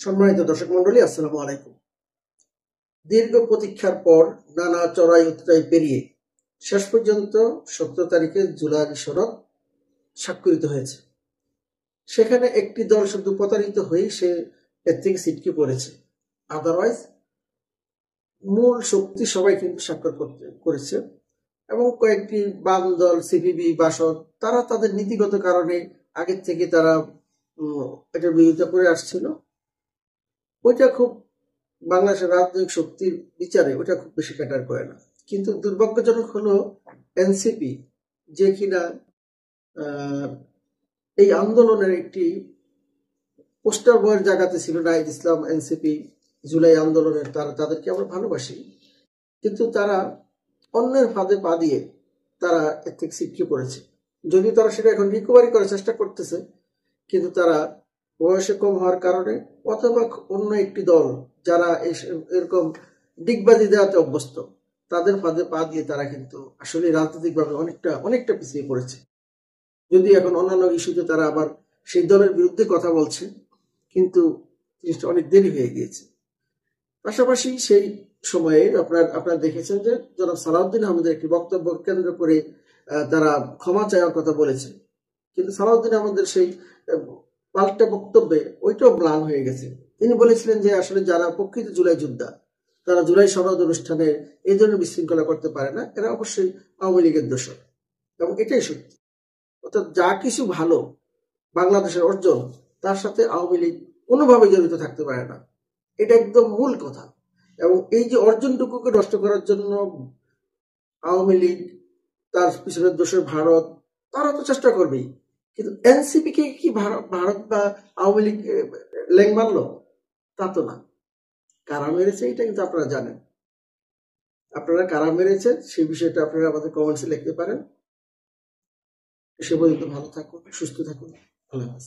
সম্মানিত দর্শক মন্ডলী, আসসালামু আলাইকুম। দীর্ঘ প্রতীক্ষার পর নানা চড়াই উতরাই পেরিয়ে শেষ পর্যন্ত 17 তারিখে জুলাই সনদ স্বাক্ষরিত হয়েছে। সেখানে একটি দল শুধু প্রতারিত হয়ে সে এর থেকে ছিটকে পড়েছে, আদারওয়াইজ মূল শক্তি সবাই কিন্তু স্বাক্ষর করেছে। এবং কয়েকটি বাম দল, সিপিবি, বাসদ, তারা তাদের নীতিগত কারণে আগের থেকে তারা এটার বিরোধিতা করে আসছিল। ওইটা খুব বাংলাদেশের রাজনৈতিক শক্তির বিচারে ওটা খুব বেশি ক্যাটার করে না। কিন্তু দুর্ভাগ্যজনক হলো এনসিপি, যে কিনা এই আন্দোলনের একটি পোস্টার বয়ের জায়গাতে ছিল। নাহিদ ইসলাম, এনসিপি, জুলাই আন্দোলনের, তাদেরকে আমরা ভালোবাসি, কিন্তু তারা অন্যের ফাঁদে পা দিয়ে তারা এর থেকে ছিটকে পড়েছে। যদিও তারা সেটা এখন রিকভারি করার চেষ্টা করতেছে, কিন্তু তারা বয়সে কম হওয়ার কারণে অথবা অন্য একটি দল যারা এরকম ডিগবাজি দেওয়াতে অভ্যস্ত, তাদের ফাঁদে পা দিয়ে তারা কিন্তু আসলে রাজনৈতিকভাবে অনেকটা পিছিয়ে পড়েছে। যদি এখন অন্যান্য ইস্যুতে তারা আবার সেই দলের বিরুদ্ধে কথা বলছে, কিন্তু জিনিসটা অনেক দেরি হয়ে গিয়েছে। পাশাপাশি সেই সময়ে আপনারা দেখেছেন যে জনাব সালাউদ্দিন আহমেদের একটি বক্তব্য কেন্দ্র করে তারা ক্ষমা চাওয়ার কথা বলেছে, কিন্তু সালাউদ্দিন আহমেদের সেই পাল্টা বক্তব্যে ওইটাও ম্লান হয়ে গেছে। তিনি বলেছিলেন যে আসলে যারা প্রকৃত জুলাই যোদ্ধা, তারা জুলাই সনদ অনুষ্ঠানে এই ধরনের বিশৃঙ্খলা করতে পারে না, এরা অবশ্যই আওয়ামী লীগের দোষর। এবং এটাই সত্যি। অর্থাৎ যা কিছু ভালো বাংলাদেশের অর্জন, তার সাথে আওয়ামী লীগ কোনোভাবে জড়িত থাকতে পারে না, এটা একদম মূল কথা। এবং এই যে অর্জনটুকুকে নষ্ট করার জন্য আওয়ামী লীগ, তার পিছনের দোষের ভারত, তারা তো চেষ্টা করবেই। কিন্তু এনসিপি কে কি ভারত বা আওয়ামী লীগ ল্যাং মারলো? তা তো না। কারা মেরেছে এটা কিন্তু আপনারা জানেন। আপনারা কারা মেরেছে সেই বিষয়টা আপনারা আমাদের কমেন্টসে লিখতে পারেন। সে পর্যন্ত ভালো থাকুন, সুস্থ থাকুন। আল্লাহ হাফেজ।